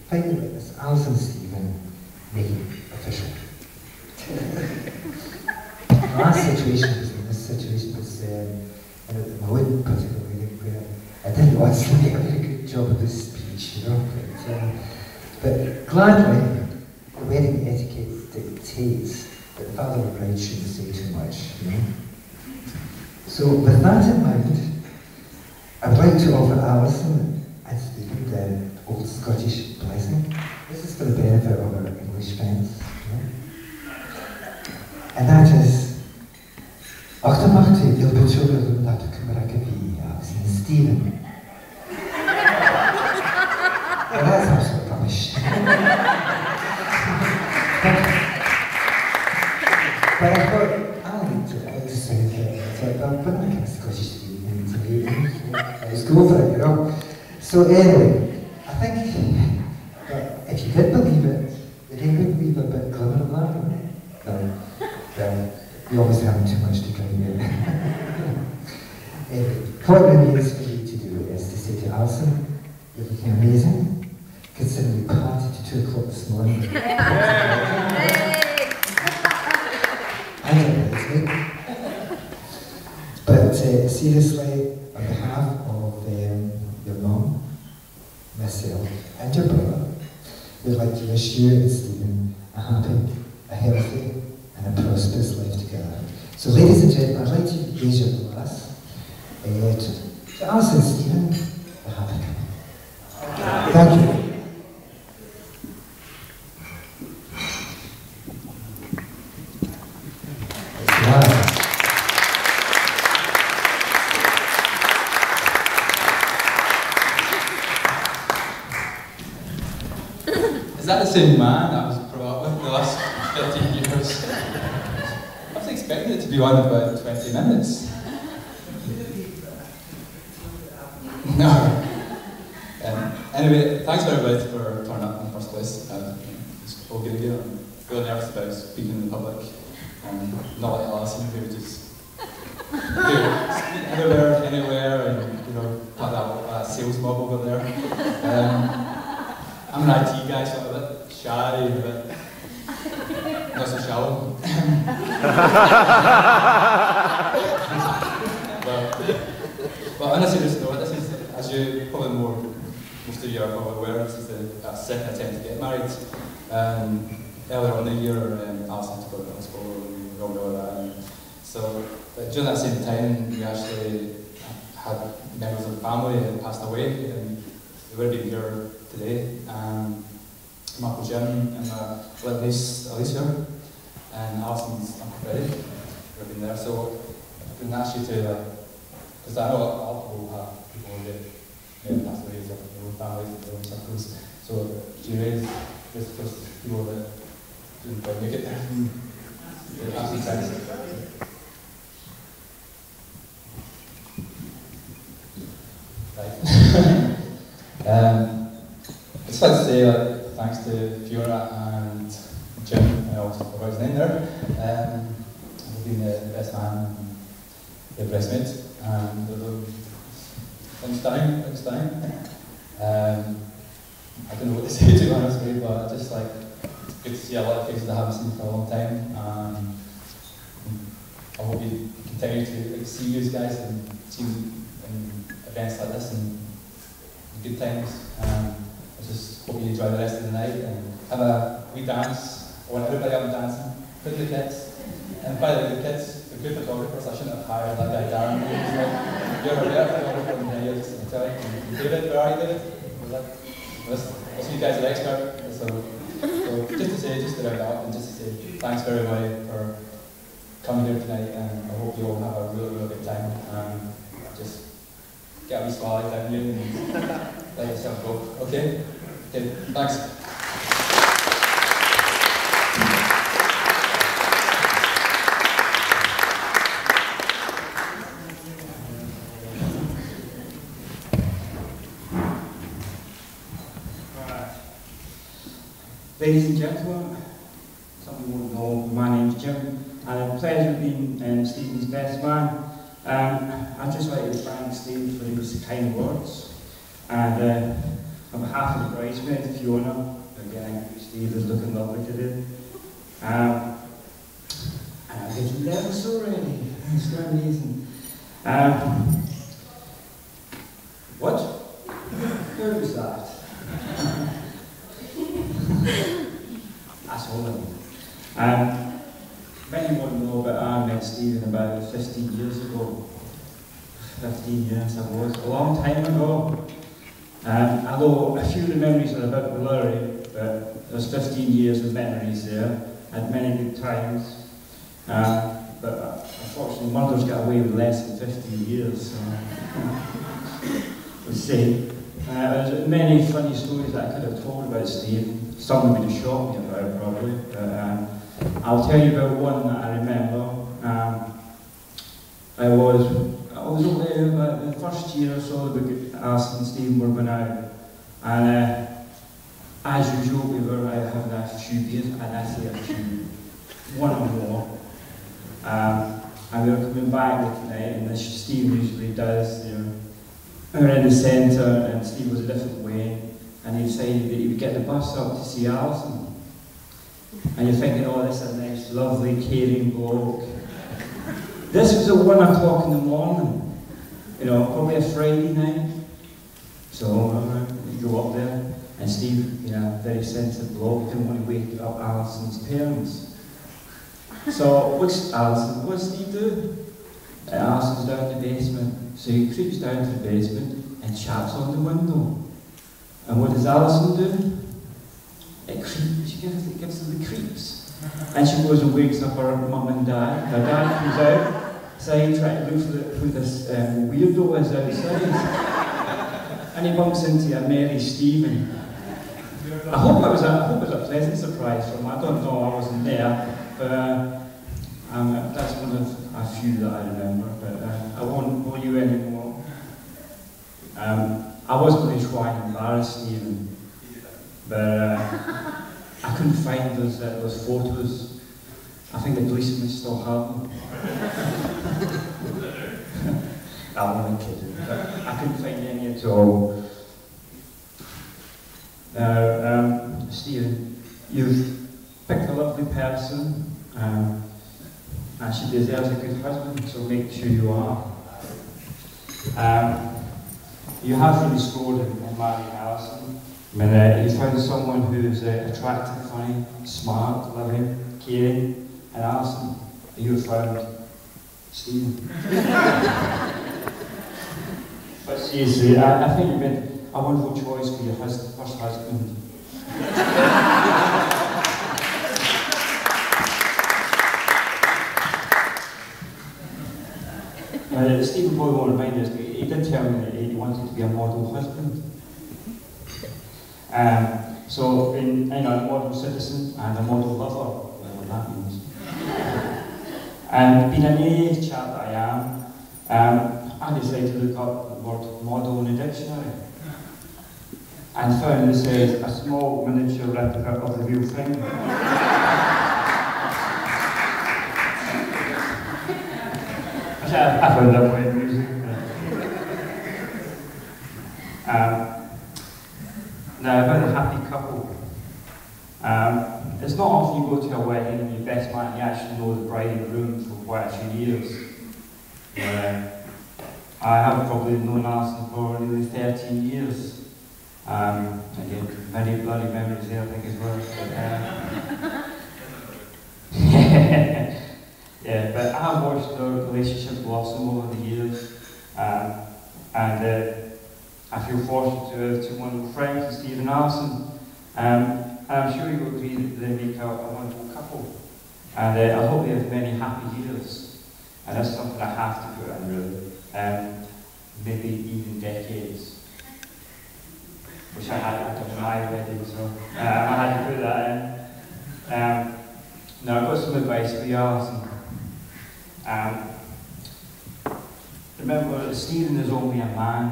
finally witness Alison and Stephen make it official. The last situation was in this situation was in my wedding particularly, where I didn't want to make a very good job of this speech, you know. But gladly, the wedding etiquette dictates that the father of the bride shouldn't say too much, you know. So with that in mind, I would like to offer Alison and Stephen the old Scottish blessing. This is for the benefit of our English friends, you know. And that is, Achtamachti il betura lunata kumaracavi, Alison and Stephen. Well, that's absolute rubbish. But I thought, I like to say it, so I thought, but I can't Scottish Stephen to me, let's go for it, you know. So anyway, I think that if you did believe it, then you would leave a bit glimmer of that, no, you always have too much to drink it. Anyway, what remains for you to do is to say to Alison, you're looking amazing, considering you parted to 2 o'clock this morning. I don't know, but seriously, on behalf of your mum, myself, and your brother, we'd like to wish you and Stephen a happy, a healthy, and a prosperous life together. So, ladies and gentlemen, I'd like to raise your glass to Alison and Stephen, a happy couple. Thank you. Is that the same man I was brought up with the last 15 years? I was expecting it to be on about 20 minutes. No. Anyway, thanks everybody for turning up in the first place. It's all good again. I'm really nervous about speaking in the public. Not like Alison, who would just speak anywhere, and you know, got that sales mob over there. I'm an IT guy, so I'm a bit shy, a bit not so shallow. but on a serious note, this is, as you probably most of you are probably aware, this is the second attempt to get married. Earlier on in the year, Alison took out the hospital, and we all know that. So during that same time, we actually had members of the family that passed away, and they would have been here today. My Uncle Jim and my little niece Alicia, and Alison's Uncle Freddie would have been there. So I can ask you to, because I know a lot of people have people that passed away in their own families and their own circles. So do you raise this first people that didn't quite make it there? Absolutely thanks. Right. I'd just like to say thanks to Fiona and Jim, I always forgot his name there. They've been the best man and the best mate, and they're stunning. I don't know what to say, to be honest with you, but just like, it's good to see a lot of faces I haven't seen for a long time. I hope you continue to see you guys and see you in events like this and good times. I just hope you enjoy the rest of the night and have a wee dance. I want everybody out dancing, including the kids. And by the way, the kids, the good photographers, I shouldn't have hired that guy Darren. You're a better photographer than me, I'm telling you. David, where are you, David? Listen, you guys are expert. So just to say, just to round up and just to say thanks for everybody for coming here tonight, and I hope you all have a really, really good time. Just get a wee swallow down here and let yourself go. Okay? Okay, thanks. Ladies and gentlemen, some of you won't know, my name's Jim, and a pleasure being Stephen's best man. I'd just like to thank Stephen for his kind words, and on behalf of the bridesmaid, Fiona, again, Steve is looking lovely today. And I'm getting nervous already. It's going amazing. What? Who was that? That's all I know. Many won't know, but I met Stephen about 15 years ago. 15 years it was, a long time ago. Although a few of the memories are a bit blurry, but there's 15 years of memories there, and many good times. But unfortunately, murders get away with less than 15 years, so we'll see. There's many funny stories that I could have told about Steve. Some would have shocked me about, probably, but I'll tell you about one that I remember. I was only about the first year or so that Alison and Stephen were going out, and as usual we were having a few beers, and I say a few, one or more, and we were coming back with tonight, and as Steve usually does, you know, we were in the centre and Steve was a different way, and he decided that he would get the bus up to see Alison, and you're thinking, oh, this is a nice, lovely, caring bloke. This was at 1 o'clock in the morning, you know, probably a Friday night. So we go up there, and Steve, you know, very sensitive bloke, didn't want to wake up Alison's parents. So what's Steve do? Alison's down in the basement, so he creeps down to the basement and chaps on the window. And what does Alison do? She gives her the creeps. And she goes and wakes up her mum and dad. Her dad comes outside trying to look for who this weirdo is outside. And he bumps into a merry Stephen. I hope it was a pleasant surprise for him. I don't know, I wasn't there. But that's one of a few that I remember. But I won't bore you anymore. I was going to try and embarrass Stephen. But I couldn't find those photos. I think the policemen still have them. I'm only kidding. But I couldn't find any at all. Stephen, you've picked a lovely person, and she deserves a good husband, so make sure you are. You have really scored in marrying Alison. I mean, you found someone who's attractive, funny, smart, loving, caring, and Alison, you found Stephen. But seriously, I think you've been a wonderful choice for your first husband. Stephen probably won't remind us, but he did tell me that he wanted to be a model husband. So, a model citizen and a model lover, whatever that means. And being an AA chap that I am, I decided to look up the word model in the dictionary. And found this says a small miniature replica of the real thing. I found that quite amusing. Now, about a happy couple. It's not often you go to a wedding and your best man, you actually know the bride and groom for quite a few years. I have probably known Alison for nearly 13 years. Again, many bloody memories there, I think, as well. Yeah, but I have watched the relationship blossom over the years, and I feel fortunate to have two wonderful friends, Steve and Alison, and I'm sure you'll agree that they make a wonderful couple, and I hope they have many happy years, and that's something I have to put in, really, maybe even decades. Which I had at my wedding, so I had to put that in. Now I've got some advice for you, Alison. Remember, Stephen is only a man.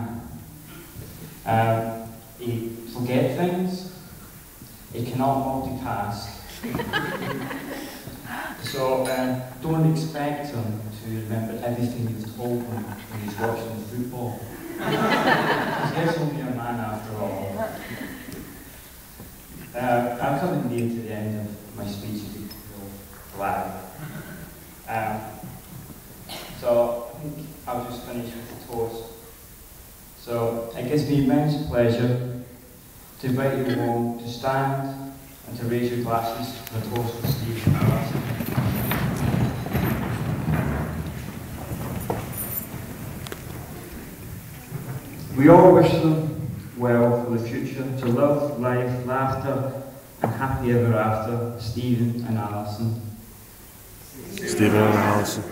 He forgets things. He cannot multitask. So don't expect him to remember everything you've told him when he's watching football. He's only a man after all. I'm coming near to the end of my speech, as you know, glad. So I think I'll just finish with a toast. So it gives me immense pleasure to invite you all to stand and to raise your glasses for a toast for Steve and Alison. We all wish them well for the future, to love, life, laughter, and happy ever after, Stephen and Alison. Stephen and Alison.